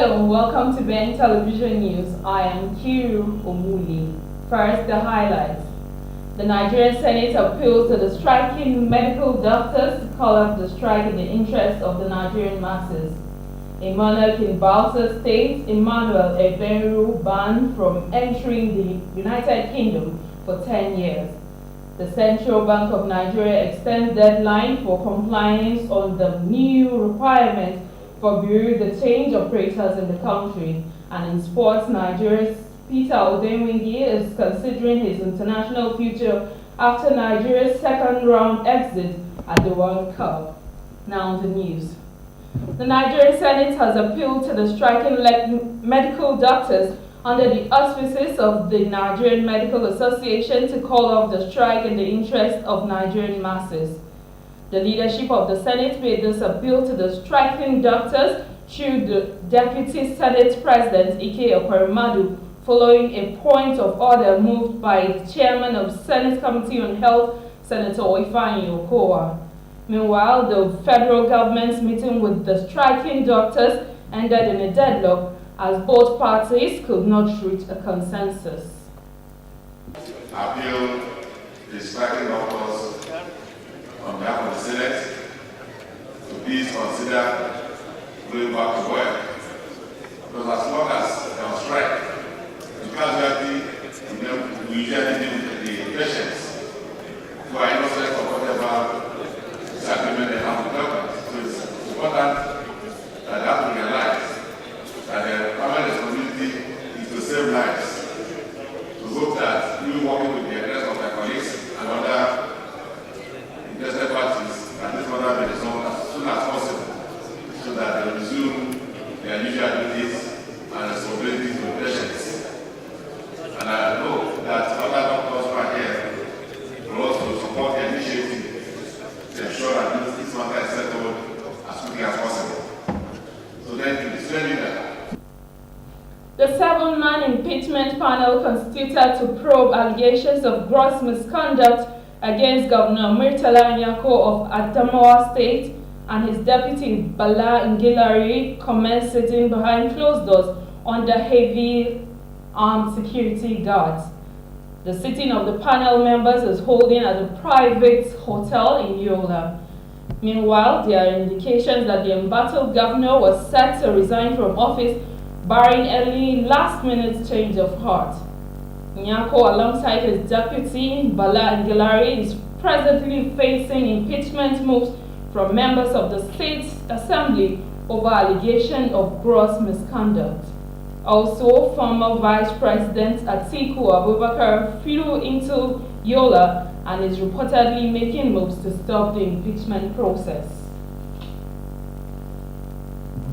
Hello and welcome to Ben Television News. I am Kiru Omuli. First, the highlights. The Nigerian Senate appeals to the striking medical doctors to call off the strike in the interest of the Nigerian masses. A monarch in Bausa State, Emmanuel Ebenru, banned from entering the United Kingdom for 10 years. The Central Bank of Nigeria extends deadline for compliance on the new requirements for Bureau de Change operators in the country. And in sports, Nigeria's Peter Odemwingie is considering his international future after Nigeria's second round exit at the World Cup. Now the news. The Nigerian Senate has appealed to the striking medical doctors under the auspices of the Nigerian Medical Association to call off the strike in the interest of Nigerian masses. The leadership of the Senate made this appeal to the striking doctors through the Deputy Senate President Ike Ekweremadu, following a point of order moved by the Chairman of Senate Committee on Health, Senator Ifeanyi Okowa. Meanwhile, the federal government's meeting with the striking doctors ended in a deadlock as both parties could not reach a consensus. Appeal the striking doctors on behalf of the Senate to please consider going back to work. Because as long as they are strike, the casualty we usually deal with the patients who are innocent of whatever disagreement they have with government. So it's important that they have to realize that their primary responsibility is to save lives. To hope that we working with the rest of their colleagues and other interested parties, that this matter be resolved as soon as possible, so that they resume their usual duties and responsibilities to patients. And I know that other doctors who are here will also support the initiative to ensure that this matter is settled as quickly as possible. So thank you. The 7-man impeachment panel constituted to probe allegations of gross misconduct against Governor Murtala Nyako of Adamawa State and his deputy Bala Ngilari commenced sitting behind closed doors under heavy armed security guards. The sitting of the panel members is holding at a private hotel in Yola. Meanwhile, there are indications that the embattled governor was set to resign from office barring early last-minute change of heart. Nyako, alongside his deputy Bala Ngilari, is presently facing impeachment moves from members of the State Assembly over allegation of gross misconduct. Also, former Vice President Atiku Abubakar flew into Yola and is reportedly making moves to stop the impeachment process.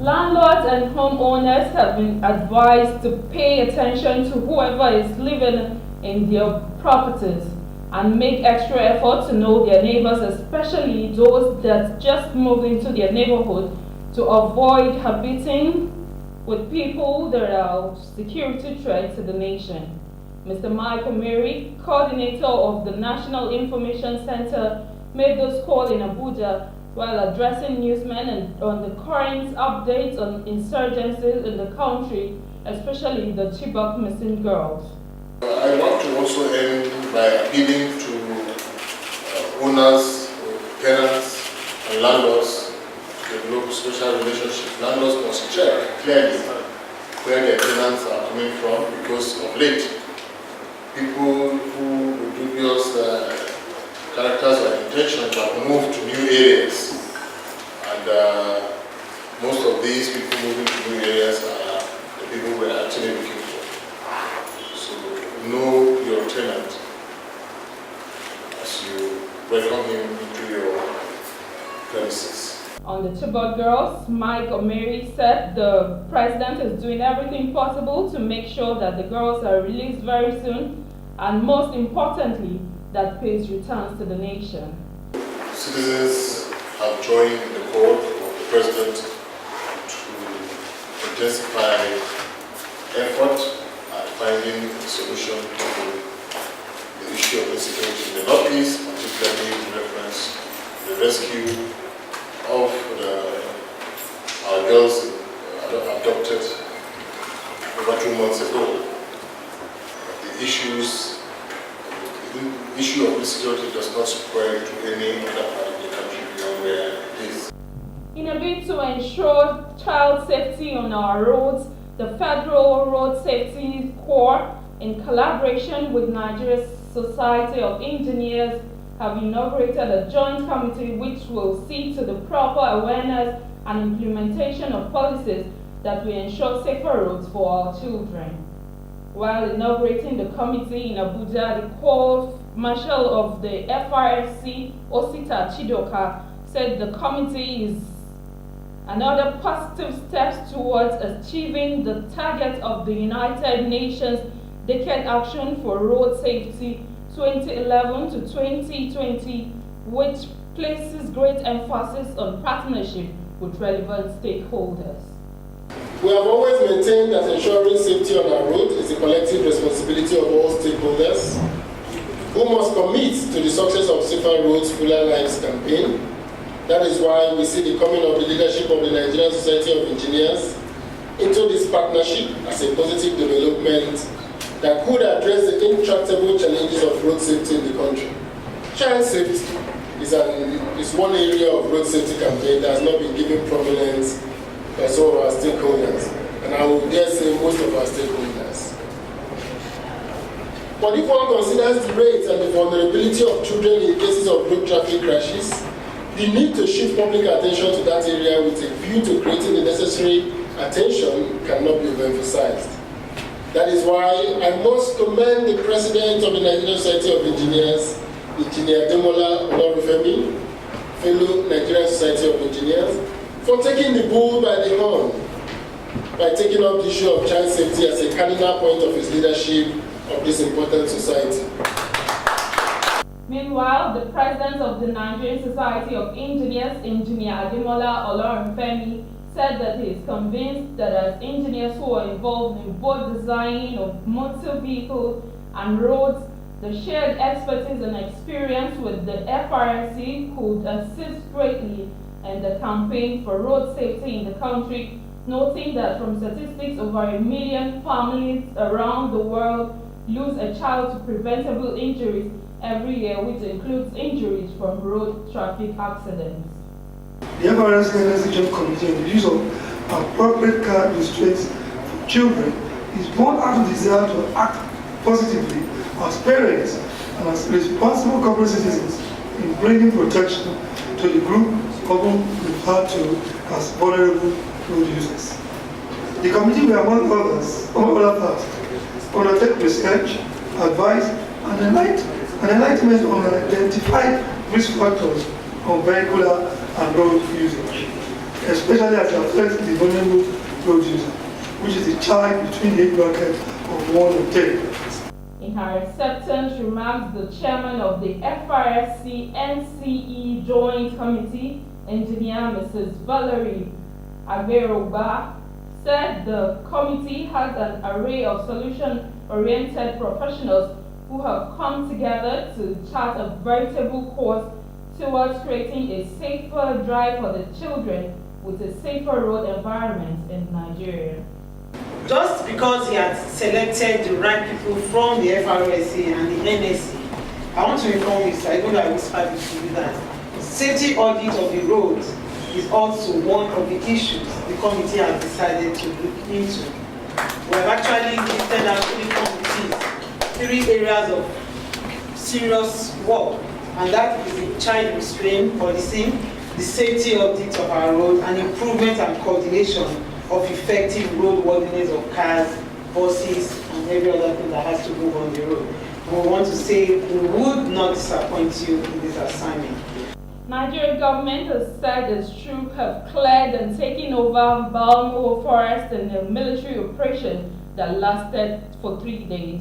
Landlords and homeowners have been advised to pay attention to whoever is living in their properties and make extra effort to know their neighbors, especially those that just moved into their neighborhood, to avoid habiting with people that are security threats to the nation. Mr. Mike Omeri, coordinator of the National Information Center, made this call in Abuja while addressing newsmen on the current updates on insurgencies in the country, especially the Chibok missing girls. I want to also end by appealing to owners, tenants, and landlords to develop special relationships. Landlords must check clearly where their tenants are coming from, because of late, people who with dubious characters or intentions have moved to new areas, and most of these people moving to new areas are the people we are actually looking for. So know your tenant as you welcome him into your premises. On the Chibok girls, Mike Omeri said the president is doing everything possible to make sure that the girls are released very soon, and most importantly, that peace returns to the nation. Citizens have joined in the call of the president to intensify effort at finding a solution to the issue of insecurity in the Northeast, particularly in reference to the rescue of our girls abducted ensure child safety on our roads, the Federal Road Safety Corps, in collaboration with Nigeria's Society of Engineers, have inaugurated a joint committee which will see to the proper awareness and implementation of policies that will ensure safer roads for our children. While inaugurating the committee in Abuja, the co-marshal of the FRSC, Osita Chidoka, said the committee is another positive step towards achieving the target of the United Nations Decade Action for Road Safety 2011 to 2020, which places great emphasis on partnership with relevant stakeholders. We have always maintained that ensuring safety on our road is a collective responsibility of all stakeholders who must commit to the success of Safer Roads, Fuller Lives campaign. That is why we see the coming of the leadership of the Nigerian Society of Engineers into this partnership as a positive development that could address the intractable challenges of road safety in the country. Child safety is one area of road safety campaign that has not been given prominence by some of our stakeholders, and I would dare say most of our stakeholders. But if one considers the rates and the vulnerability of children in cases of road traffic crashes, the need to shift public attention to that area with a view to creating the necessary attention cannot be overemphasized. That is why I must commend the President of the Nigerian Society of Engineers, Engineer Ademola Olorunfemi, fellow Nigerian Society of Engineers, for taking the bull by the horn by taking up the issue of child safety as a cardinal point of his leadership of this important society. Meanwhile, the president of the Nigerian Society of Engineers, Engineer Ademola Olorunfemi, said that he is convinced that as engineers who are involved in both designing of motor vehicles and roads, the shared expertise and experience with the FRSC could assist greatly in the campaign for road safety in the country, noting that from statistics, over 1 million families around the world lose a child to preventable injuries every year, which includes injuries from road traffic accidents. The FRSC and Joint Committee on the use of appropriate car restraints for children is born out of the desire to act positively as parents and as responsible corporate citizens in bringing protection to the group often referred to as vulnerable road users. The committee will, among other tasks, undertake research, advice, and enlightenment on identified risk factors of vehicular and road usage, especially as it affects the vulnerable road user, which is the child between the age bracket of 1 and 10. In her acceptance remarks, the chairman of the FRSC NCE Joint Committee, Engineer Mrs. Valerie Aberoba, said the committee has an array of solution-oriented professionals who have come together to chart a veritable course towards creating a safer drive for the children with a safer road environment in Nigeria. Just because he has selected the right people from the FRSC and the NSC, I want to inform you, sir, even though I whispered it to you, that safety audit of the roads is also one of the issues the committee has decided to look into. We have actually listed out 3 committees, 3 areas of serious work, and that is the child restraint policing, the safety audit of our road, and improvement and coordination of effective roadworthiness of cars, buses, and every other thing that has to move on the road. And we want to say we would not disappoint you in this assignment. Nigerian government has said its troops have cleared and taken over Balmo Forest in a military operation that lasted for 3 days.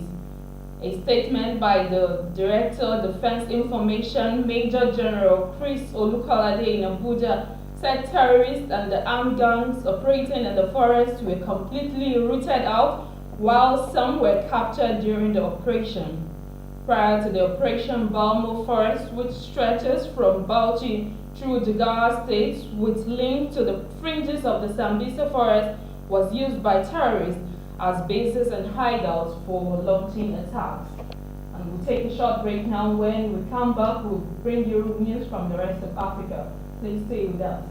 A statement by the Director, Defense Information, Major General Chris Olukolade in Abuja, said terrorists and the armed gangs operating in the forest were completely rooted out, while some were captured during the operation. Prior to the operation, Balmo Forest, which stretches from Bauchi through Jigawa State with link to the fringes of the Sambisa Forest, was used by terrorists as bases and hideouts for launching attacks. And we'll take a short break now. When we come back, we'll bring you news from the rest of Africa. Please stay with us.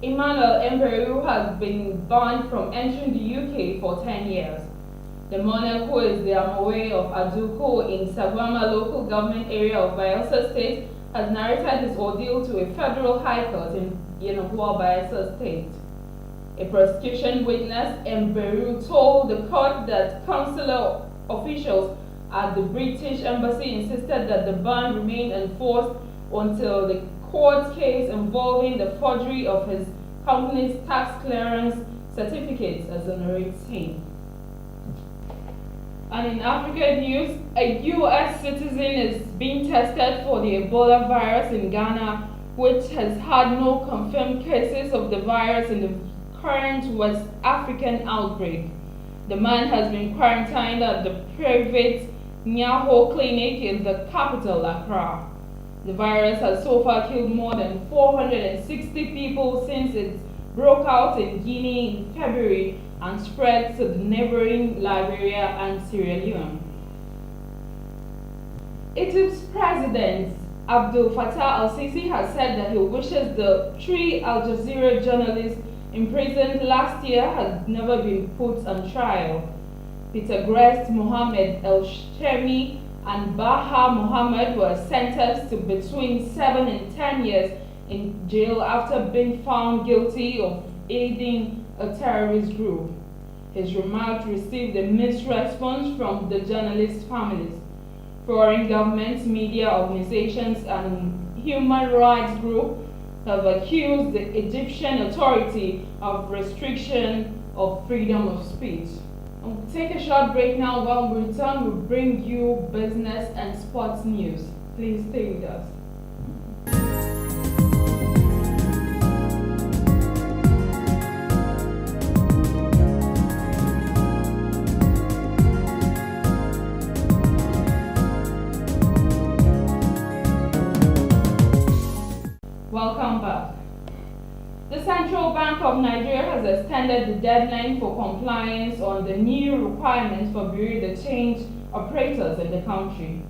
Emmanuel Mberu has been banned from entering the UK for 10 years. The monarch, who is the Amowe of Aduko in Savama local government area of Bayelsa State, has narrated his ordeal to a federal high court in Yenagoa, Bayelsa State. A prosecution witness, Mberu, told the court that consular officials at the British Embassy insisted that the ban remained enforced until the court case involving the forgery of his company's tax clearance certificates exonerates him. And in African news, a U.S. citizen is being tested for the Ebola virus in Ghana, which has had no confirmed cases of the virus in the current West African outbreak. The man has been quarantined at the private Nyaho clinic in the capital, Accra. The virus has so far killed more than 460 people since it broke out in Guinea in February and spread to the neighboring Liberia and Sierra Leone. Egypt's president Abdel Fattah al-Sisi has said that he wishes the 3 Al Jazeera journalists imprisoned last year had never been put on trial. Peter Grest, Mohammed El-Shemi, and Baha Mohammed were sentenced to between 7 and 10 years in jail after being found guilty of aiding a terrorist group. His remarks received a mixed response from the journalists' families. Foreign governments, media organizations, and human rights groups have accused the Egyptian authority of restriction of freedom of speech. We'll take a short break now. When we return, we'll bring you business and sports news. Please stay with us. Welcome back. The Central Bank of Nigeria has extended the deadline for compliance on the new requirements for bureau de change operators in the country.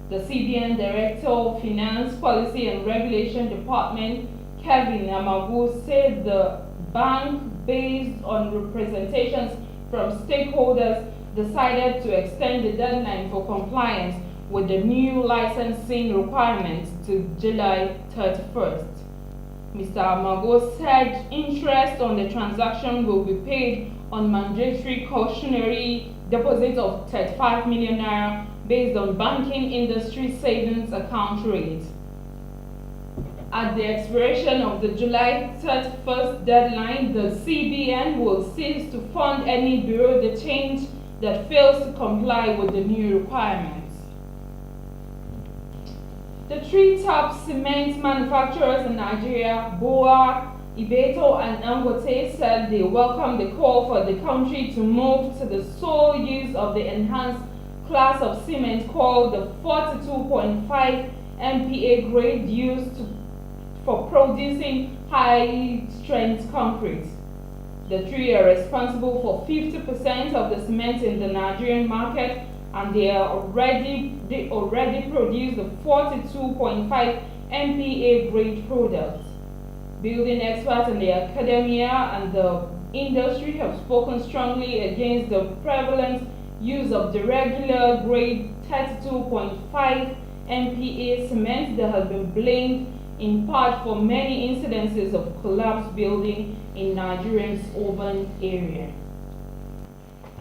The CBN Director of Finance, Policy and Regulation Department, Kevin Amagu, said the bank, based on representations from stakeholders, decided to extend the deadline for compliance with the new licensing requirements to July 31st. Mr. Amago said interest on the transaction will be paid on mandatory cautionary deposit of 35 million naira based on banking industry savings account rate. At the expiration of the July 31st deadline, the CBN will cease to fund any bureau de change that fails to comply with the new requirements. The three top cement manufacturers in Nigeria, BUA, Ibeto, and Dangote, said they welcome the call for the country to move to the sole use of the enhanced class of cement called the 42.5 MPa grade used for producing high-strength concrete. The three are responsible for 50% of the cement in the Nigerian market, and they already produce the 42.5 MPa grade product. Building experts in the academia and the industry have spoken strongly against the prevalent use of the regular grade 32.5 MPa cement that has been blamed in part for many incidences of collapsed building in Nigeria's urban area.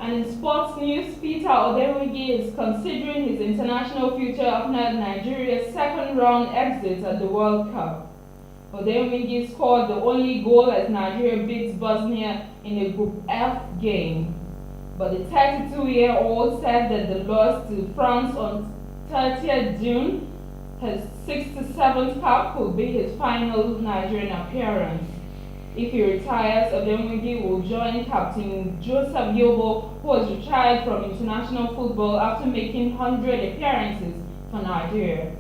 And in sports news, Peter Odemwingie is considering his international future after Nigeria's second round exit at the World Cup. Odemwingie scored the only goal as Nigeria beats Bosnia in a Group F game. But the 32-year-old said that the loss to France on 30th June, his 67th cap, could be his final Nigerian appearance. If he retires, Odemwingie will join Captain Joseph Yobo, who was retired from international football after making 100 appearances for Nigeria.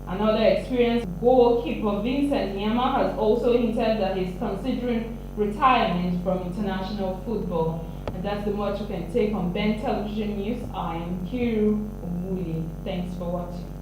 Another experienced goalkeeper, Vincent Nyama, has also hinted that he's considering retirement from international football. And that's the much you can take on Ben Television News. I am Kiru Omuli. Thanks for watching.